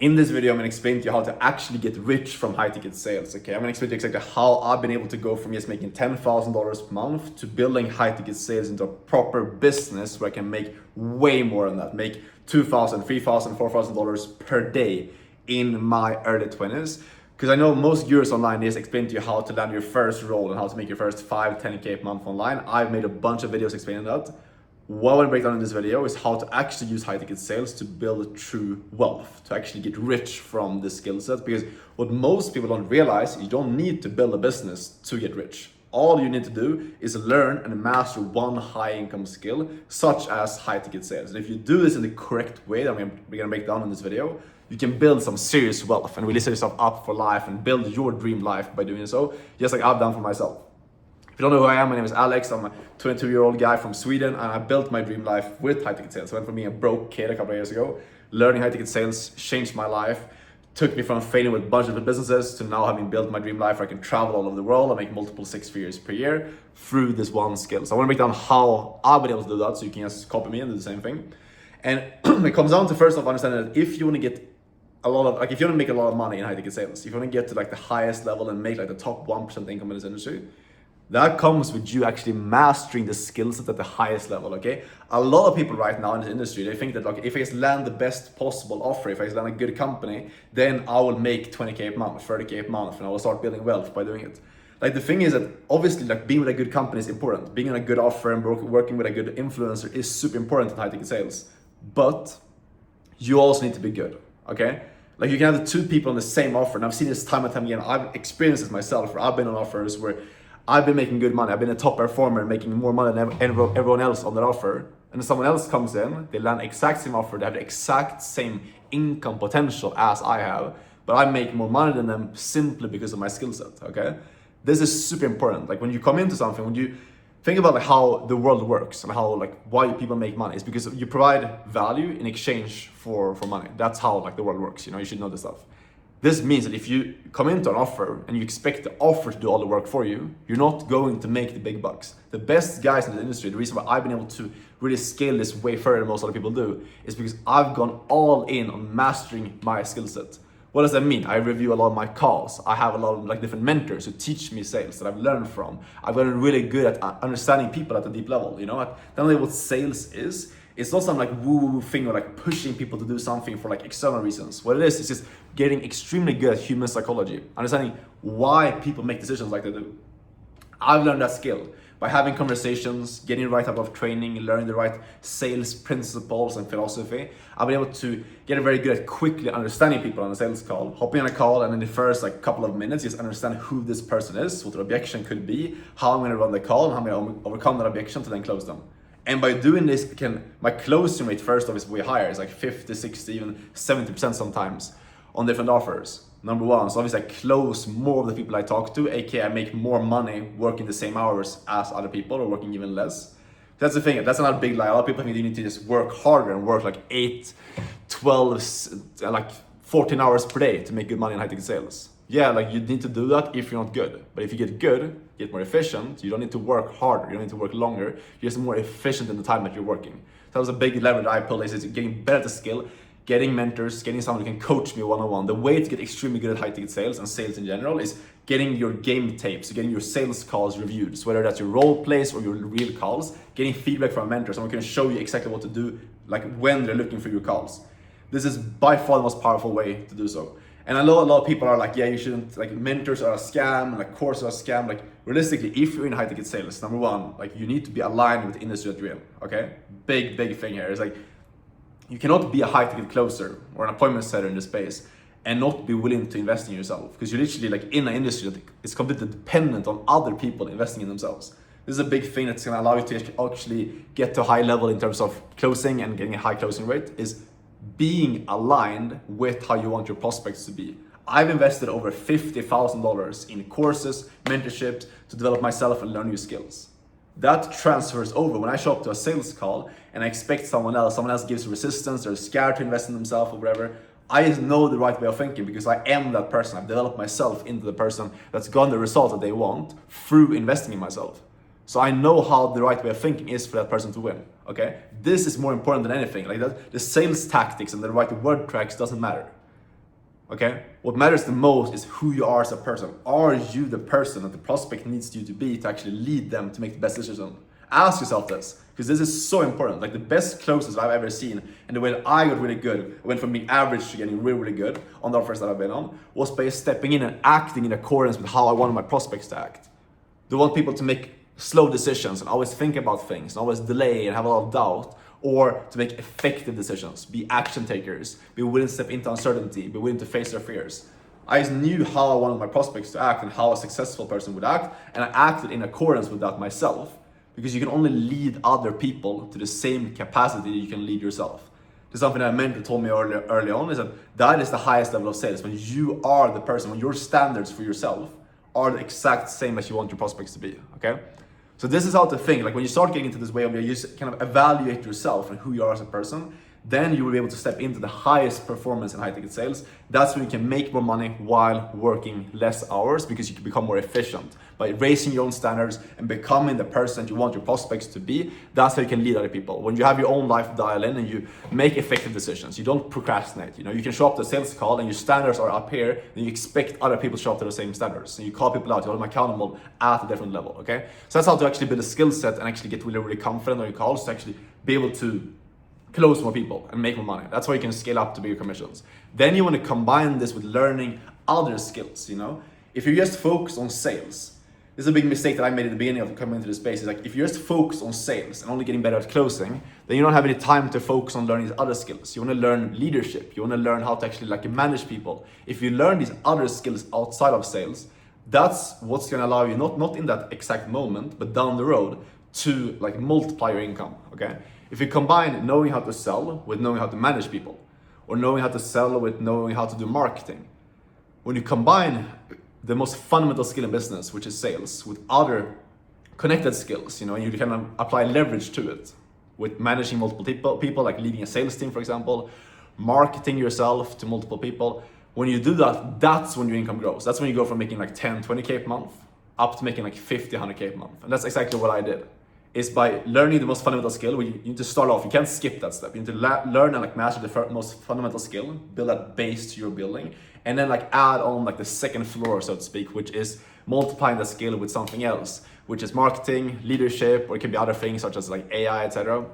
In this video, I'm gonna explain to you how to actually get rich from high ticket sales, okay? I'm gonna explain to you exactly how I've been able to go from just making $10,000 per month to building high ticket sales into a proper business where I can make way more than that, make $2,000, $3,000, $4,000 per day in my early 20s. Because I know most gurus online, they just explain to you how to land your first role and how to make your first 5, 10K per month online. I've made a bunch of videos explaining that. What I want to break down in this video is how to actually use high ticket sales to build true wealth, to actually get rich from this skill set. Because what most people don't realize, you don't need to build a business to get rich. All you need to do is learn and master one high income skill, such as high ticket sales. And if you do this in the correct way that we're gonna break down in this video, you can build some serious wealth and really set yourself up for life and build your dream life by doing so, just like I've done for myself. If you don't know who I am, my name is Alex. I'm a 22-year-old guy from Sweden, and I built my dream life with high ticket sales. I went from being a broke kid a couple of years ago, learning high ticket sales changed my life, took me from failing with a bunch of businesses to now having built my dream life where I can travel all over the world and make multiple six figures per year through this one skill. So I want to break down how I've been able to do that so you can just copy me and do the same thing. And it comes down to first off understanding that if you want to get if you want to make a lot of money in high ticket sales, if you want to get to like the highest level and make like the top 1% income in this industry, that comes with you actually mastering the skill set at the highest level, okay? A lot of people right now in this industry, they think that like, if I just land the best possible offer, if I just land a good company, then I will make 20K per month, 30K per month, and I will start building wealth by doing it. Like the thing is that obviously like being with a good company is important. Being in a good offer and working with a good influencer is super important in high ticket sales. But you also need to be good, okay? Like you can have the two people on the same offer, and I've seen this time and time again. I've experienced this myself, where I've been on offers where I've been making good money. I've been a top performer, making more money than everyone else on that offer. And then someone else comes in, they land the exact same offer, they have the exact same income potential as I have, but I make more money than them simply because of my skill set, okay? This is super important. Like when you come into something, when you think about like how the world works and how like why people make money, it's because you provide value in exchange for money. That's how like the world works, you know, you should know this stuff. This means that if you come into an offer and you expect the offer to do all the work for you, you're not going to make the big bucks. The best guys in the industry, the reason why I've been able to really scale this way further than most other people do, is because I've gone all in on mastering my skill set. What does that mean? I review a lot of my calls. I have a lot of like different mentors who teach me sales that I've learned from. I've gotten really good at understanding people at a deep level, you know? Not only what sales is, it's not some like woo-woo thing or like pushing people to do something for like external reasons. What it is just getting extremely good at human psychology, understanding why people make decisions like they do. I've learned that skill by having conversations, getting the right type of training, learning the right sales principles and philosophy. I've been able to get very good at quickly understanding people on a sales call, hopping on a call, and in the first like couple of minutes, just understand who this person is, what their objection could be, how I'm going to run the call, and how I'm going to overcome that objection to then close them. And by doing this, my closing rate first off is way higher. It's like 50, 60, even 70% sometimes on different offers. Number one, so obviously I close more of the people I talk to, aka I make more money working the same hours as other people or working even less. That's the thing, that's not a big lie. A lot of people think you need to just work harder and work like 8, 12, like 14 hours per day to make good money in high ticket sales. Yeah, like you need to do that if you're not good. But if you get good, get more efficient, you don't need to work harder, you don't need to work longer, you're just more efficient in the time that you're working. So that was a big lever that I pulled, is getting better at the skill, getting mentors, getting someone who can coach me one-on-one. The way to get extremely good at high ticket sales and sales in general is getting your game tapes, getting your sales calls reviewed. So whether that's your role plays or your real calls, getting feedback from a mentor, someone can show you exactly what to do, like when they're looking for your calls. This is by far the most powerful way to do so. And I know a lot of people are like, yeah, you shouldn't, like mentors are a scam, and like courses are a scam. Like realistically, if you're in high ticket sales, number one, like you need to be aligned with the industry that you're in, okay? Big thing here is like, you cannot be a high ticket closer or an appointment setter in this space and not be willing to invest in yourself, because you're literally like in an industry that is completely dependent on other people investing in themselves. This is a big thing that's gonna allow you to actually get to a high level in terms of closing and getting a high closing rate, is being aligned with how you want your prospects to be. I've invested over $50,000 in courses, mentorships to develop myself and learn new skills. That transfers over when I show up to a sales call and I expect someone else gives resistance, they're scared to invest in themselves or whatever. I just know the right way of thinking because I am that person. I've developed myself into the person that's gotten the results that they want through investing in myself. So I know how the right way of thinking is for that person to win, okay? This is more important than anything. Like that, the sales tactics and the right word tracks doesn't matter. Okay? What matters the most is who you are as a person. Are you the person that the prospect needs you to be to actually lead them to make the best decision? Ask yourself this, because this is so important. Like the best closes I've ever seen, and the way that I got really good, went from being average to getting really, really good on the offers that I've been on, was by stepping in and acting in accordance with how I wanted my prospects to act. Do I want people to make slow decisions and always think about things and always delay and have a lot of doubt? Or to make effective decisions, be action takers, be willing to step into uncertainty, be willing to face their fears. I just knew how I wanted my prospects to act and how a successful person would act, and I acted in accordance with that myself. Because you can only lead other people to the same capacity that you can lead yourself. There's something that a mentor told me early on, is that is the highest level of sales. When you are the person, when your standards for yourself are the exact same as you want your prospects to be, okay? So this is how to think. Like when you start getting into this way of you kind of evaluate yourself and who you are as a person, then you will be able to step into the highest performance in high ticket sales. That's when you can make more money while working less hours, because you can become more efficient by raising your own standards and becoming the person you want your prospects to be. That's how you can lead other people. When you have your own life dial in and you make effective decisions, you don't procrastinate. You know, you can show up to a sales call and your standards are up here, and you expect other people to show up to the same standards. And you call people out, you hold them accountable at a different level, okay? So that's how to actually build a skill set and actually get really, really confident on your calls, to actually be able to close more people and make more money. That's why you can scale up to bigger commissions. Then you want to combine this with learning other skills, you know? If you just focus on sales, this is a big mistake that I made at the beginning of coming into this space. Is like, if you just focus on sales and only getting better at closing, then you don't have any time to focus on learning these other skills. You want to learn leadership. You want to learn how to actually like manage people. If you learn these other skills outside of sales, that's what's going to allow you, not in that exact moment, but down the road, to like multiply your income, okay? If you combine knowing how to sell with knowing how to manage people, or knowing how to sell with knowing how to do marketing, when you combine the most fundamental skill in business, which is sales, with other connected skills, you know, and you can apply leverage to it with managing multiple people, like leading a sales team, for example, marketing yourself to multiple people. When you do that, that's when your income grows. That's when you go from making like 10, 20K per month up to making like 50, 100K per month. And that's exactly what I did. Is by learning the most fundamental skill. You need to start off, you can't skip that step. You need to learn and like master the most fundamental skill, build that base to your building, and then like add on like the second floor, so to speak, which is multiplying the skill with something else, which is marketing, leadership, or it can be other things such as like AI, etc.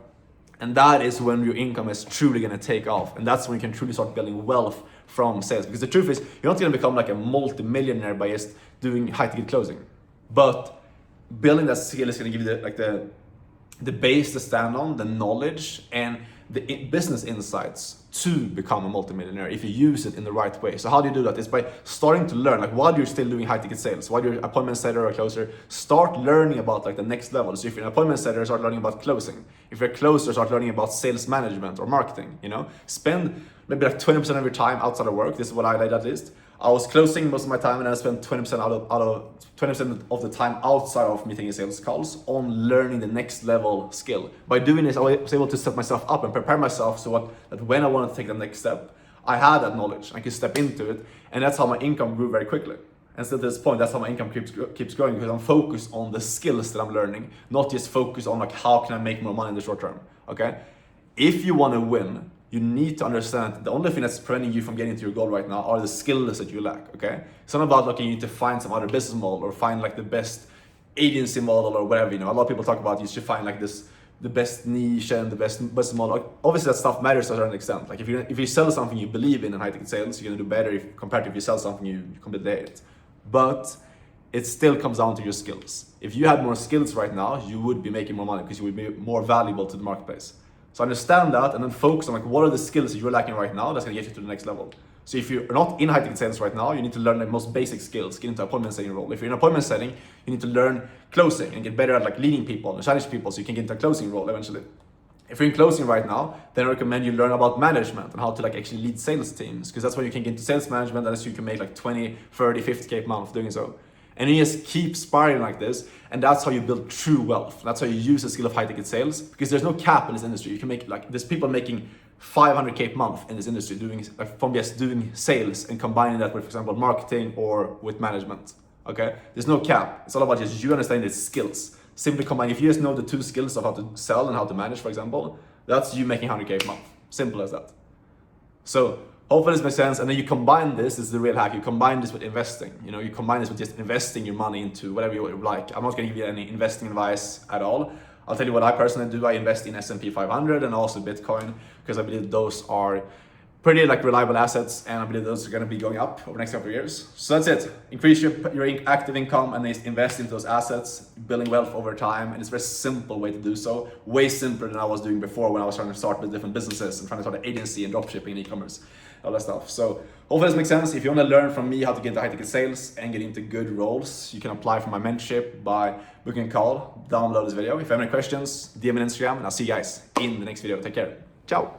And that is when your income is truly gonna take off. And that's when you can truly start building wealth from sales. Because the truth is, you're not gonna become like a multi-millionaire by just doing high ticket closing. But building that skill is going to give you the base to stand on, the knowledge and the business insights to become a multimillionaire if you use it in the right way. So how do you do that? It's by starting to learn, like while you're still doing high ticket sales, while you're an appointment setter or a closer, start learning about like the next level. So if you're an appointment setter, start learning about closing. If you're a closer, start learning about sales management or marketing, you know? Spend maybe like 20% of your time outside of work. This is what I did at least. I was closing most of my time, and then I spent 20% out of 20% of the time outside of meeting and sales calls on learning the next level skill. By doing this, I was able to set myself up and prepare myself so that when I wanted to take the next step, I had that knowledge. I could step into it, and that's how my income grew very quickly. And still to this point, that's how my income keeps growing, because I'm focused on the skills that I'm learning, not just focused on like how can I make more money in the short term. Okay? If you want to win, you need to understand that the only thing that's preventing you from getting to your goal right now are the skills that you lack, okay? It's not about like you need to find some other business model or find like the best agency model or whatever, you know. A lot of people talk about you should find like the best niche and the best business model. Like, obviously that stuff matters to a certain extent. Like if you sell something you believe in high ticket sales, you're gonna do better compared to if you sell something you completely hate. But it still comes down to your skills. If you had more skills right now, you would be making more money because you would be more valuable to the marketplace. So understand that and then focus on like what are the skills that you're lacking right now that's gonna get you to the next level. So if you're not in high ticket sales right now, you need to learn the most basic skills, get into appointment setting role. If you're in appointment setting, you need to learn closing and get better at like leading people and challenge people so you can get into a closing role eventually. If you're in closing right now, then I recommend you learn about management and how to like actually lead sales teams, because that's when you can get into sales management, and as you can make like 20, 30, 50K per month doing so. And you just keep spiraling like this, and that's how you build true wealth. That's how you use the skill of high ticket sales, because there's no cap in this industry. You can make like, there's people making 500K per month in this industry from just doing sales and combining that with, for example, marketing or with management, okay? There's no cap. It's all about just you understanding the skills. Simply combine, if you just know the two skills of how to sell and how to manage, for example, that's you making 100K per month. Simple as that. So Hopefully this makes sense. And then you combine this is the real hack. You combine this with investing. You know, you combine this with just investing your money into whatever you like. I'm not going to give you any investing advice at all. I'll tell you what I personally do. I invest in S&P 500 and also Bitcoin because I believe those are pretty like reliable assets, and I believe those are going to be going up over the next couple of years. So that's it. Increase your active income and invest into those assets, building wealth over time. And it's a very simple way to do so. Way simpler than I was doing before when I was trying to start with different businesses and trying to start an agency and dropshipping and e-commerce, all that stuff. So hopefully this makes sense. If you want to learn from me how to get into high ticket sales and get into good roles, you can apply for my mentorship by booking a call down below this video. If you have any questions, DM me on Instagram, and I'll see you guys in the next video. Take care. Ciao.